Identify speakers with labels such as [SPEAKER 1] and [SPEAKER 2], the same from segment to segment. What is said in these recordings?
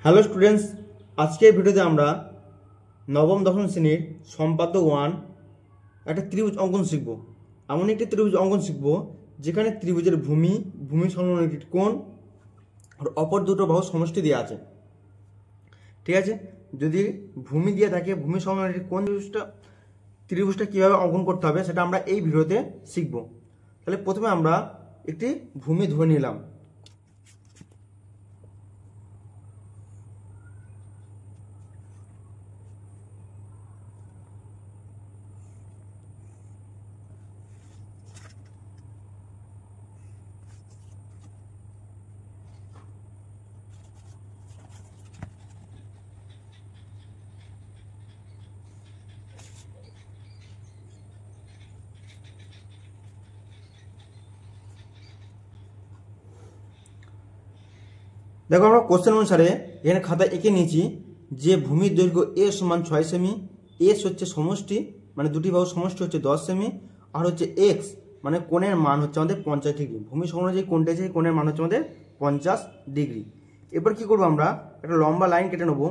[SPEAKER 1] Hello students, আজকের ভিডিওতে আমরা নবম দশম শ্রেণীর সম্পাদ্য 1 একটা ত্রিভুজ অঙ্কন শিখব। এমন একটি ত্রিভুজ অঙ্কন শিখব যেখানে ত্রিভুজের ভূমি সংলগ্ন একটি কোণ আর অপর দুটো বাহু সমষ্টি দেওয়া আছে। ঠিক আছে, যদি ভূমি দিয়ে থাকে, ভূমি সংলগ্ন একটি কোণ ত্রিভুজটা কীভাবে অঙ্কন করতে হবে সেটা আমরা এই ভিডিওতে শিখব। তাহলে প্রথমে আমরা একটি ভূমি ধরে নিলাম। দেখো, আমরা কোশ্চেন অনুসারে এখানে খাতায় এঁকে নিয়েছি যে ভূমির দৈর্ঘ্য এ সমান 6 সেমি, এস হচ্ছে সমষ্টি মানে দুটি বাহু সমষ্টি হচ্ছে 10 সেমি, আর হচ্ছে এক্স মানে কোণের মান হচ্ছে আমাদের 50 ডিগ্রি। ভূমি সংলগ্ন যে কোণটা আছে কোণের মান হচ্ছে আমাদের 50 ডিগ্রি। এবার কি করবো, আমরা একটা লম্বা লাইন কেটে নেব।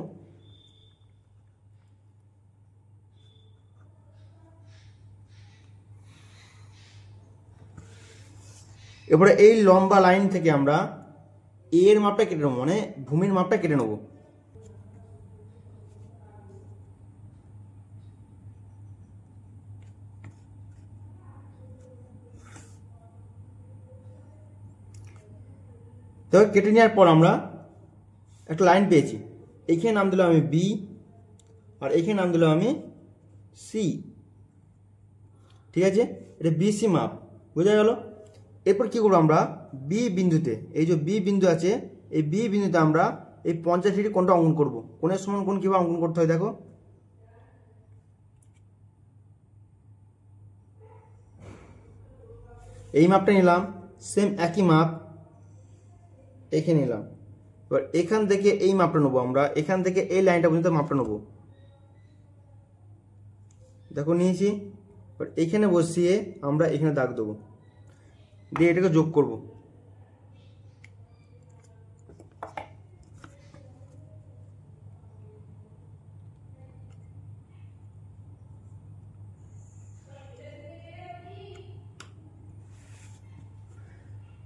[SPEAKER 1] এবারে এই লম্বা লাইন থেকে আমরা এর মাপটা কেটে নেবো, মানে ভূমির মাপটা কেটে নেবো। তো কেটে নেওয়ার পর আমরা একটা লাইন পেয়েছি। এইখানে নাম দিলাম আমি বি, আর এইখানে নাম দিলাম আমি সি। ঠিক আছে, এটা বিসি মাপ, বোঝা গেল। এরপর কি করবো, আমরা বি বিন্দুতে, এই যে বি বিন্দু আছে, এই বি বিন্দুতে আমরা এই 50 ডিগ্রি কোণটা অঙ্কন করবো। কোণের সমান কোণ কিভাবে অঙ্কন করতে হয় দেখো। এই মাপটা নিলাম, সেম একই মাপ এখানে নিলাম। এবার এখান থেকে এই মাপটা নেবো, আমরা এখান থেকে এই লাইনটা পর্যন্ত মাপটা নেবো। দেখো নিয়েছি। এবার এখানে বসিয়ে আমরা এখানে দাগ দেবো, দিয়ে এটাকে যোগ করব।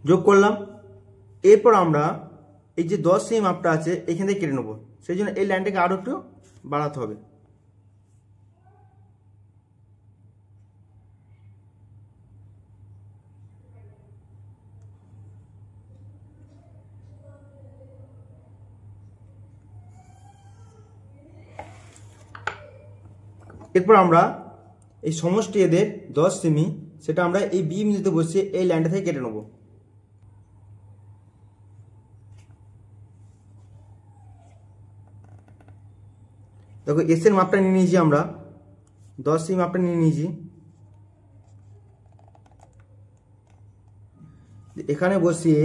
[SPEAKER 1] যোগ করলাম। এরপর আমরা এই যে 10 সেমি মাপটা আছে এখান থেকে কেটে নেবো, সেই জন্য এই লাইনটাকে আরো একটু বাড়াতে হবে। এরপর আমরা এই সমষ্টি এদের 10 সেমি, সেটা আমরা এই বি বিন্দুতে বসিয়ে এই লাইনটা থেকে কেটে নেবো। দেখো এস এর মাপটা নিয়ে নিয়েছি, আমরা 10 সেমি মাপটা নিয়ে নিয়েছি। এখানে বসিয়ে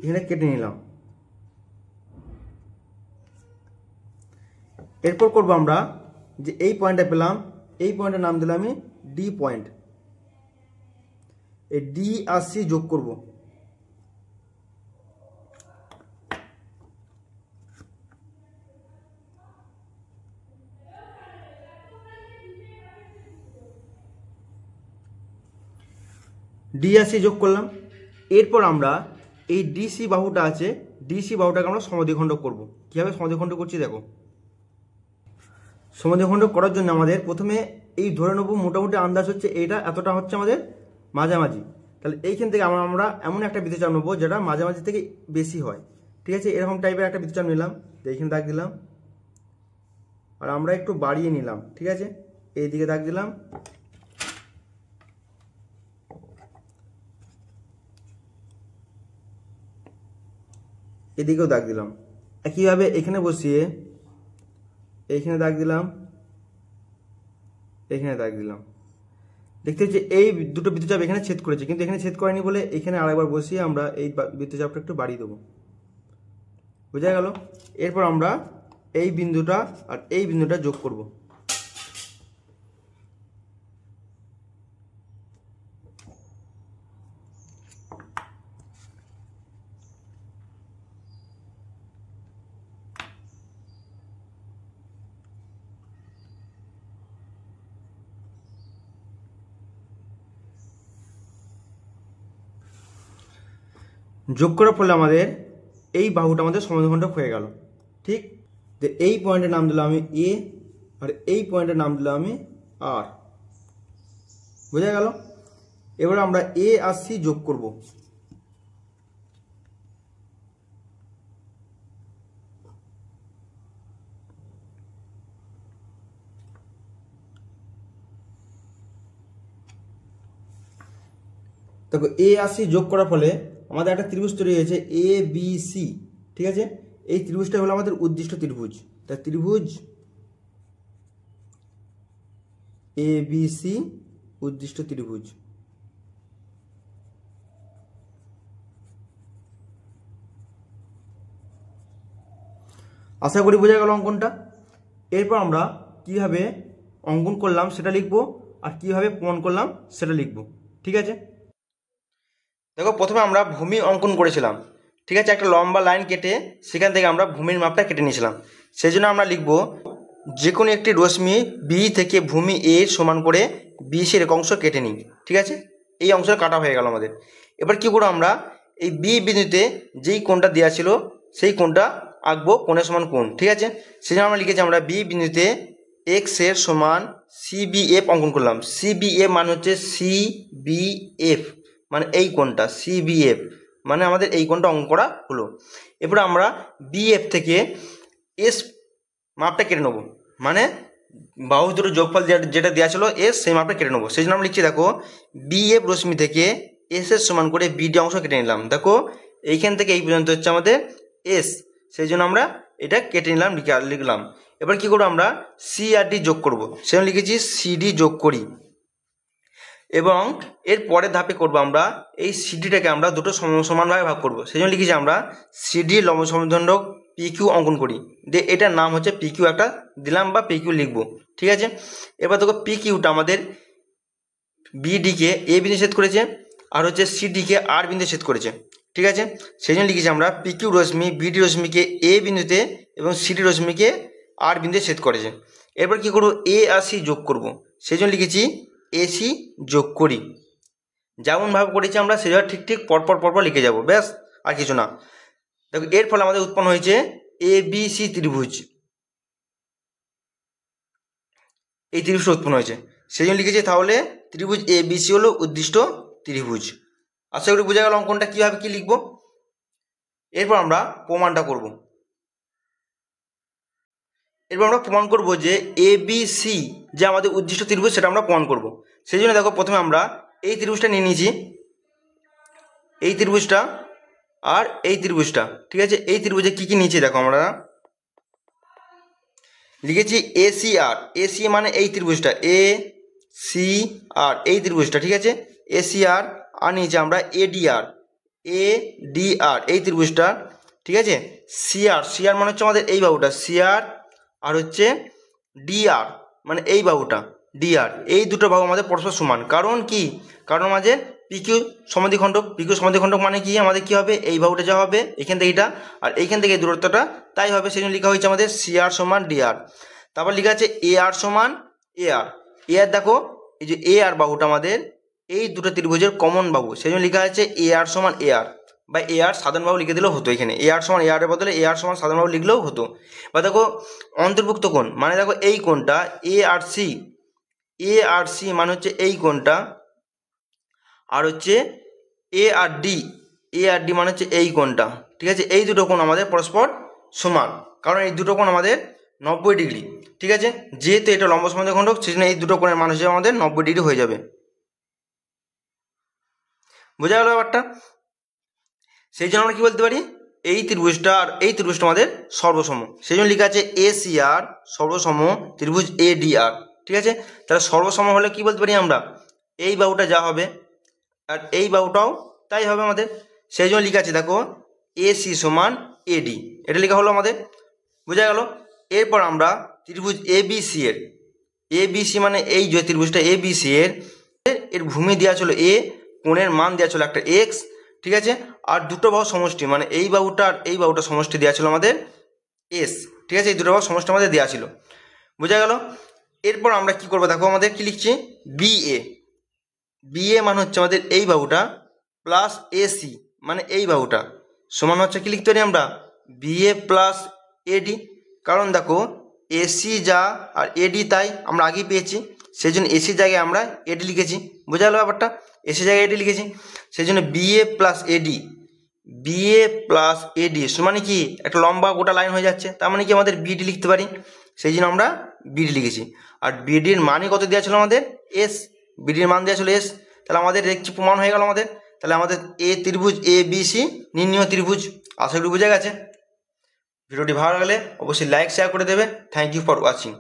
[SPEAKER 1] এখানে কেটে নিলাম। এরপর করবো আমরা যে এই পয়েন্টটা পেলাম, এই পয়েন্টের নাম দিলাম আমি ডি পয়েন্ট। এই ডি আর সি যোগ করব। ডি আর সি যোগ করলাম। এরপর আমরা এই ডিসি বাহুটা আছে, ডিসি বাহুটাকে আমরা সমদ্বিখণ্ড করব। কিভাবে সমদ্বিখণ্ড করছি দেখো। সমদ্বিখণ্ড করার জন্য আমাদের প্রথমে এই ধরে নেবো, মোটামুটি আন্দাজ হচ্ছে এইটা এতটা হচ্ছে আমাদের মাঝামাঝি। তাহলে এইখান থেকে আমরা এমন একটা বৃত্তচাপ নেবো যেটা মাঝামাঝি থেকে বেশি হয়। ঠিক আছে, এরকম টাইপের একটা বৃত্তচাপ নিলাম, এইখানে দাগ দিলাম, আর আমরা একটু বাড়িয়ে নিলাম। ঠিক আছে, এইদিকে দাগ দিলাম, এদিকেও দাগ দিলাম। একইভাবে এখানে বসিয়ে এইখানে দাগ দিলাম, এখানে দাগ দিলাম। দেখতে হচ্ছে এই দুটো বৃত্তচাপ এখানে ছেদ করেছে, কিন্তু এখানে ছেদ করেনি বলে এখানে আরেকবার বসিয়ে আমরা এই বৃত্তচাপটা একটু বাড়িয়ে দেবো। বোঝা গেল। এরপর আমরা এই বিন্দুটা আর এই বিন্দুটা যোগ করব। যোগ করার ফলে আমাদের এই বাহুটা আমাদের সমদ্বিখণ্ডক হয়ে গেল। ঠিক, তো এই পয়েন্টের নাম দিলাম আমি এ, আর এই পয়েন্টের নাম দিলাম আমি আর। বোঝা গেল? এবার আমরা এ আর সি যোগ করব। দেখো এ আর সি যোগ করার ফলে আমাদের একটা ত্রিভুজ তৈরি হয়েছে এ বি সি। ঠিক আছে, এই ত্রিভুজটা হলো আমাদের উদ্দিষ্ট ত্রিভুজ। তা ত্রিভুজ এ বি সি উদ্দিষ্ট ত্রিভুজ। আশা করি বোঝা গেল অঙ্কনটা। এরপর আমরা কিভাবে অঙ্কন করলাম সেটা লিখবো, আর কিভাবে প্রমাণ করলাম সেটা লিখবো। ঠিক আছে, দেখো প্রথমে আমরা ভূমি অঙ্কন করেছিলাম। ঠিক আছে, একটা লম্বা লাইন কেটে সেখান থেকে আমরা ভূমির মাপটা কেটে নিয়েছিলাম। সেই জন্য আমরা লিখব যে কোনো একটি রশ্মি বি থেকে ভূমি এ সমান করে বিসির এক অংশ কেটে নিই। ঠিক আছে, এই অংশটা কাটা হয়ে গেল আমাদের। এবার কী করবো, আমরা এই বি বিন্দুতে যেই কোণটা দেওয়া ছিল সেই কোণটা আঁকবো কোণের সমান কোণ। ঠিক আছে, সেই জন্য আমরা লিখেছি আমরা বি বিন্দুতে এক্স এর সমান সিবিএফ অঙ্কন করলাম। সিবিএফ মানে হচ্ছে সিবিএফ মানে এই কোণটা সিবিএফ, মানে আমাদের এই কোণটা অঙ্কন করা হলো। এরপরে আমরা বিএফ থেকে এস মাপটা কেটে নেবো, মানে বাহু দুটো যোগফল যেটা দেওয়া ছিল এস, সেই মাপটা কেটে নেবো। সেই জন্য আমরা লিখছি দেখো বিএফ রশ্মি থেকে এস এর সমান করে বিডি অংশ কেটে নিলাম। দেখো এইখান থেকে এই পর্যন্ত হচ্ছে আমাদের এস, সেই জন্য আমরা এটা কেটে নিলাম, লিখলাম। এবার কি করবো, আমরা সি আর ডি যোগ করবো, সেই জন্য লিখেছি সিডি যোগ করি। এবং এর পরের ধাপে করবো আমরা এই সিডিটাকে আমরা দুটো সমানভাবে ভাগ করবো, সেই জন্য লিখেছি আমরা সিডি লম্ব সমদ্বিখণ্ডক পিকিউ অঙ্কন করি। দিয়ে এটার নাম হচ্ছে পিকিউ একটা দিলাম বা পিকিউ লিখবো। ঠিক আছে, এবার দেখো পিকিউটা আমাদের বিডিকে এ বিন্দু ছেদ করেছে, আর হচ্ছে সিডিকে আর বিন্দু ছেদ করেছে। ঠিক আছে, সেই জন্য লিখেছি আমরা পিকিউ রশ্মি বিডি রশ্মিকে এ বিন্দুতে এবং সিডি রশ্মিকে আর বিন্দুতে ছেদ করেছে। এরপর কী করবো, এ আর সি যোগ করবো, সেই জন্য লিখেছি এসি যোগ করি। যেমনভাবে করেছি আমরা সেভাবে ঠিক ঠিক পরপর লিখে যাব, ব্যাস আর কিছু না। দেখো এর ফলে আমাদের উৎপন্ন হয়েছে এ বি সি ত্রিভুজ। এই ত্রিভুজটা উৎপন্ন হয়েছে, সেই জন্য লিখেছি তাহলে ত্রিভুজ এ বি সি হলো উদ্দিষ্ট ত্রিভুজ। আশা করি বোঝা গেল অঙ্কনটা কীভাবে কী লিখবো। এরপর আমরা প্রমাণটা করব। এরপর আমরা প্রমাণ করব যে এ বি সি যে আমাদের উদ্দিষ্ট ত্রিভুজ সেটা আমরা প্রমাণ করব। সেই জন্য দেখো প্রথমে আমরা এই ত্রিভুজটা নিয়ে নিয়েছি, এই ত্রিভুজটা আর এই ত্রিভুজটা। ঠিক আছে, এই ত্রিভুজে কী কী নিয়েছি দেখো, আমরা লিখেছি এসি আর, এসি মানে এই ত্রিভুজটা এ সি আর, এই ত্রিভুজটা। ঠিক আছে, এসি আর নিয়েছি আমরা এডিআর, এডিআর এই ত্রিভুজটা। ঠিক আছে, সিআর, সিআর মানে হচ্ছে আমাদের এই বাহুটা সিআর, আর হচ্ছে ডিআর মানে এই বাহুটা ডিআর। এই দুটো বাহু আমাদের পরস্পর সমান। কারণ কি, কারণ আমাদের পিকিউ সমদ্বিখণ্ডক, পিকিউ সমদ্বিখণ্ডক মানে কি আমাদের কি হবে, এই বাহুটা যা হবে এখান থেকে এটা, আর এইখান থেকে এই দূরত্বটা তাই হবে। সেই জন্য লেখা হয়েছে আমাদের সিআর সমান ডিআর। তারপর লেখা আছে এ আর সমান এআর। এআর দেখো এই যে এ আর বাহুটা আমাদের এই দুটো ত্রিভুজের কমন বাহু, সেই জন্য লেখা আছে এ আর সমান এআর, বা এ আর সাধারণ বাহু লিখে দিলেও হতো। এখানে এ আর সমান এ আরের বদলে এ আর সমান সাধারণ বাহু লিখলেও হতো। বা দেখো অন্তর্ভুক্ত কোণ মানে দেখো এই কোণটা এ আর সি, এ আর সি মানে হচ্ছে এই কোণটা, আর হচ্ছে এ আর ডি, এ আর ডি মানে হচ্ছে এই কোণটা। ঠিক আছে, এই দুটো কোণ আমাদের পরস্পর সমান, কারণ এই দুটো কোণ আমাদের 90 ডিগ্রি। ঠিক আছে, যেহেতু এটা লম্ব সমদ্বিখণ্ডক সেই জন্য এই দুটো কোণের মান হিসেবে আমাদের 90 ডিগ্রি হয়ে যাবে। বোঝা গেল ব্যাপারটা? সেই জন্য আমরা কি বলতে পারি, এই ত্রিভুজটা আর এই ত্রিভুজটা আমাদের সর্বসম, সেই জন্য লেখা আছে এসিআর সর্বসম ত্রিভুজ এডিআর। ঠিক আছে, তাহলে সর্বসম হলে কি বলতে পারি আমরা, এই বাহুটা যা হবে আর এই বাহুটাও তাই হবে আমাদের। সেই জন্য লেখা আছে দেখো এসি সমান এডি, এটা লেখা হলো আমাদের। বোঝা গেল? এরপর আমরা ত্রিভুজ এবিসি এর, এবিসি মানে এই যে ত্রিভুজটা এবিসি এর, এর ভূমি দেওয়া ছিল এ, কোণের মান দেওয়া ছিল একটা এক্স। ঠিক আছে, আর দুটো বাহু সমষ্টি মানে এই বাহুটা আর এই বাহুটা সমষ্টি দেওয়া ছিল আমাদের এস। ঠিক আছে, এই দুটো বাহু সমষ্টি আমাদের দেওয়া ছিল। বোঝা গেল? এরপর আমরা কি করবো দেখো, আমাদের কি লিখছি বিএ, বিএ মানে হচ্ছে আমাদের এই বাহুটা প্লাস এসি মানে এই বাহুটা সমান হচ্ছে কি লিখতে পারি আমরা বিএ প্লাস এডি। কারণ দেখো এসি যা আর এডি তাই আমরা আগেই পেয়েছি, সেই জন্য এসির জায়গায় আমরা এডি লিখেছি। বোঝা গেল ব্যাপারটা? এসির জায়গায় এডি লিখেছি, সেই জন্য বিএ প্লাস এডি, বিএ প্লাস এডি সমান কি একটা লম্বা গোটা লাইন হয়ে যাচ্ছে, তার মানে কি আমাদের বিডি লিখতে পারি, সেই জন্য আমরা বিডি লিখেছি। আর বিডির মানই কত দেওয়া ছিল আমাদের এস, বিডির মান দেওয়া ছিল এস, তাহলে আমাদের দেখছি প্রমাণ হয়ে গেল আমাদের। তাহলে আমাদের এ ত্রিভুজ এ বি সি নির্ণীয় ত্রিভুজ। আশা করি বুঝে গেছে। ভিডিওটি ভালো লাগলে অবশ্যই লাইক শেয়ার করে দেবে। Thank you for watching.